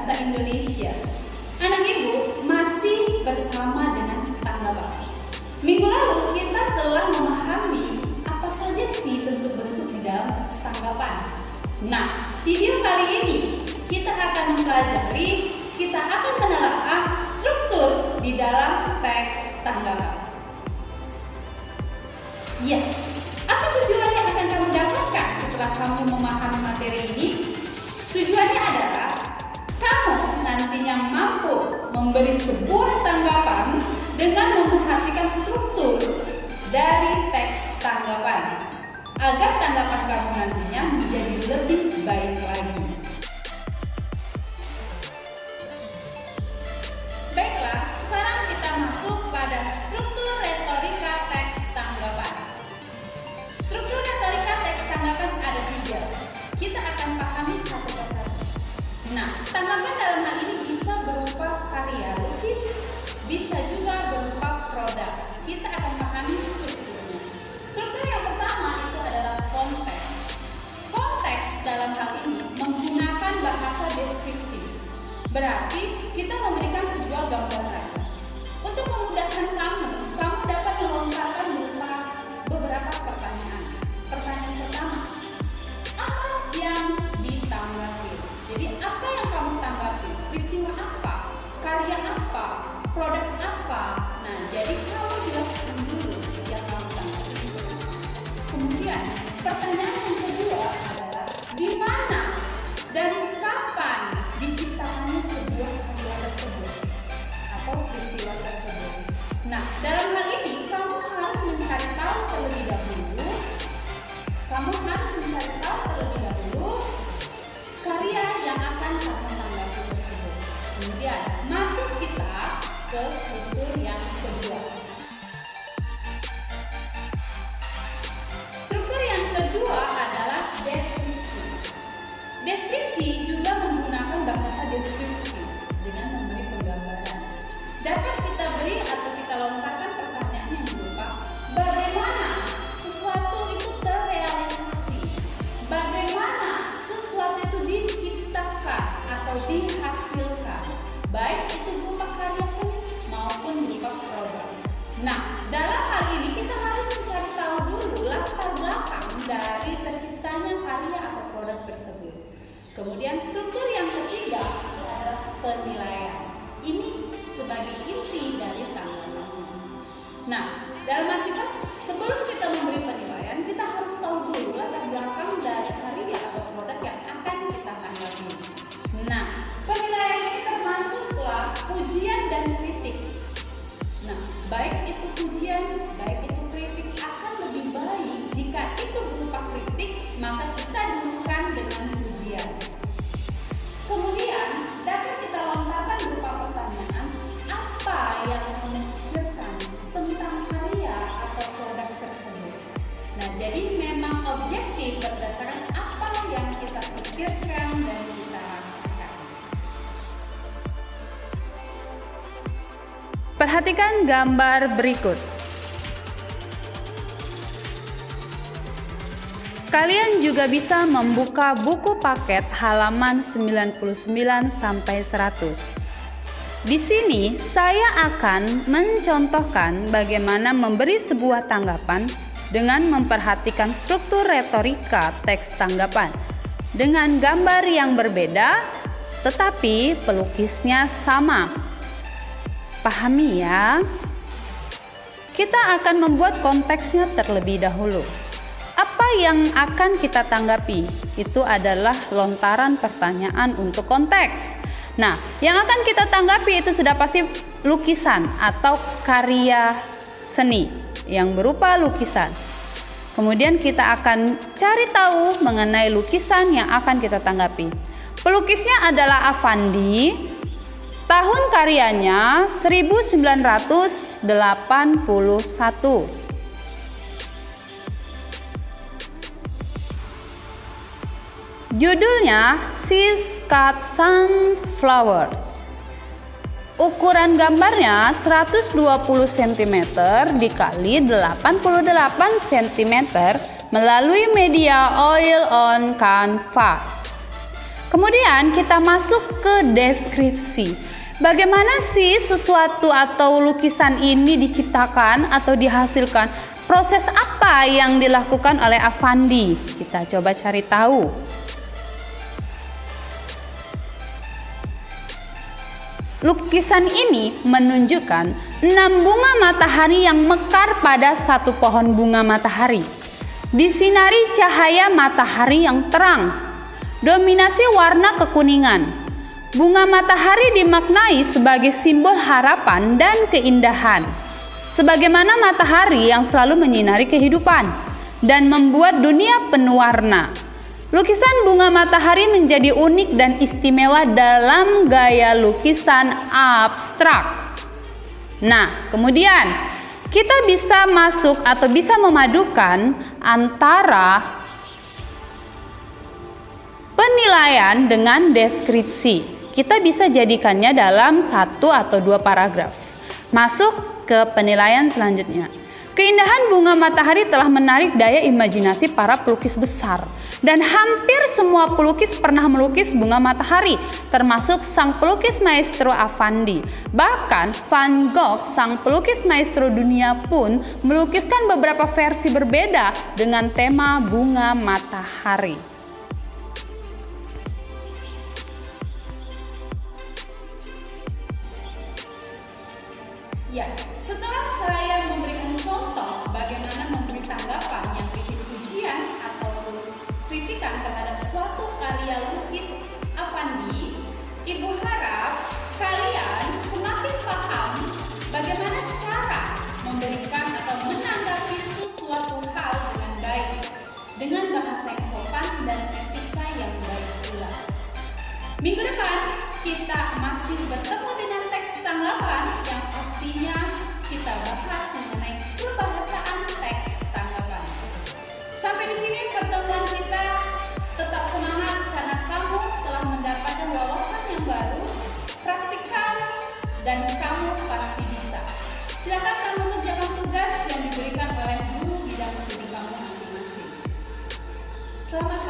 Bahasa Indonesia. Anak Ibu masih bersama dengan tanggapan. Minggu lalu kita telah memahami apa saja sih bentuk-bentuk di dalam teks tanggapan. Nah, video kali ini kita akan mempelajari, kita akan menelaah struktur di dalam teks tanggapan. Ya, apa tujuan yang akan kamu dapatkan setelah kamu memahami materi ini? Tujuannya adalah kamu nantinya mampu memberi sebuah tanggapan dengan memperhatikan struktur dari teks tanggapan, agar tanggapan kamu nantinya menjadi lebih baik lagi. Baiklah, sekarang kita masuk pada struktur retorika teks tanggapan. Struktur retorika teks tanggapan ada 3. Kita akan pahami satu persatu. Nah, tanggapan dalam hal ini bisa berupa karya lukis, bisa juga berupa produk. Kita akan pahami strukturnya. Struktur yang pertama itu adalah konteks. Konteks dalam hal ini menggunakan bahasa deskriptif. Berarti kita memberikan sebuah gambaran. Untuk memudahkan kamu dapat melontarkan beberapa pertanyaan. Pertanyaan pertama, apa yang ditanggapi? Jadi apa yang kamu tanggapi? Peristiwa apa? Karya apa? Produk apa? Nah, jadi kamu jelaskan dulu yang kamu tanggapi. Kemudian pertanyaan yang kedua adalah di mana dan kapan diciptakannya sebuah karya tersebut atau peristiwa tersebut. Nah, dalam hal ini kamu harus mencari tahu terlebih dahulu. Karya yang akan kamu tanggapi tersebut. Kemudian masuk kita ke struktur yang kedua. Struktur yang kedua adalah deskripsi. Deskripsi juga menggunakan bahasa deskripsi dengan memberi penggambaran. Dapat kita beri atau kita lontarkan pertanyaan yang berupa bagaimana sesuatu itu terrealisasi, bagaimana sesuatu itu diciptakan atau dihasilkan, baik itu berupa karya seni maupun berupa produk. Nah, dalam hal ini kita harus mencari tahu dulu latar belakang dari terciptanya karya atau produk tersebut. Kemudian struktur yang ketiga adalah penilaian. Ini sebagai inti dari tanggapan. Nah, dalam artian sebelum kita memberi penilaian, kita harus tahu dulu latar belakang dari karya atau produk yang akan kita tanggapi. Nah, penilaian ini termasuklah pujian dan kritik. Nah, baik itu pujian, baik itu kritik, akan lebih baik jika itu berupa kritik, maka kita dulukan dengan pujian. Kemudian dapat kita lontarkan berupa pertanyaan, apa yang kamu pikirkan tentang karya atau produk tersebut. Nah, jadi memang objektif berdasarkan apa yang kita pikirkan dan kita rasakan. Perhatikan gambar berikut. Kalian juga bisa membuka buku paket halaman 99 sampai 100. Di sini saya akan mencontohkan bagaimana memberi sebuah tanggapan dengan memperhatikan struktur retorika teks tanggapan dengan gambar yang berbeda tetapi pelukisnya sama. Pahami ya. Kita akan membuat konteksnya terlebih dahulu. Apa yang akan kita tanggapi? Itu adalah lontaran pertanyaan untuk konteks. Nah, yang akan kita tanggapi itu sudah pasti lukisan atau karya seni yang berupa lukisan. Kemudian kita akan cari tahu mengenai lukisan yang akan kita tanggapi. Pelukisnya adalah Avandi. Tahun karyanya 1981. Judulnya She's Cut Sunflowers. Ukuran gambarnya 120 cm dikali 88 cm melalui media oil on canvas. Kemudian kita masuk ke deskripsi. Bagaimana sih sesuatu atau lukisan ini diciptakan atau dihasilkan? Proses apa yang dilakukan oleh Affandi? Kita coba cari tahu. Lukisan ini menunjukkan 6 bunga matahari yang mekar pada satu pohon bunga matahari. Disinari cahaya matahari yang terang. Dominasi warna kekuningan. Bunga matahari dimaknai sebagai simbol harapan dan keindahan. Sebagaimana matahari yang selalu menyinari kehidupan dan membuat dunia penuh warna. Lukisan bunga matahari menjadi unik dan istimewa dalam gaya lukisan abstrak. Nah, kemudian kita bisa masuk atau bisa memadukan antara penilaian dengan deskripsi. Kita bisa jadikannya dalam 1 atau 2 paragraf. Masuk ke penilaian selanjutnya. Keindahan bunga matahari telah menarik daya imajinasi para pelukis besar. Dan hampir semua pelukis pernah melukis bunga matahari, termasuk sang pelukis maestro Affandi. Bahkan Van Gogh, sang pelukis maestro dunia pun melukiskan beberapa versi berbeda dengan tema bunga matahari. Ya, setelah saya memberikan contoh bagaimana memberi tanggapan yang kritik pujian ataupun kritikan terhadap suatu karya lukis Affandi, Ibu harap kalian semakin paham bagaimana cara memberikan atau menanggapi sesuatu hal dengan baik, dengan bahasa yang sopan dan etika yang baik pula. Minggu depan kita masih bertemu dengan teks tanggapan yang pastinya kita bahas mengenai kebahasaan teks tanggapan. Sampai di sini pertemuan kita. Tetap semangat karena kamu telah mendapatkan wawasan yang baru, praktikal, dan kamu pasti bisa. Silakan kamu kerjakan tugas yang diberikan oleh guru bidang studi kamu masing-masing. Selamat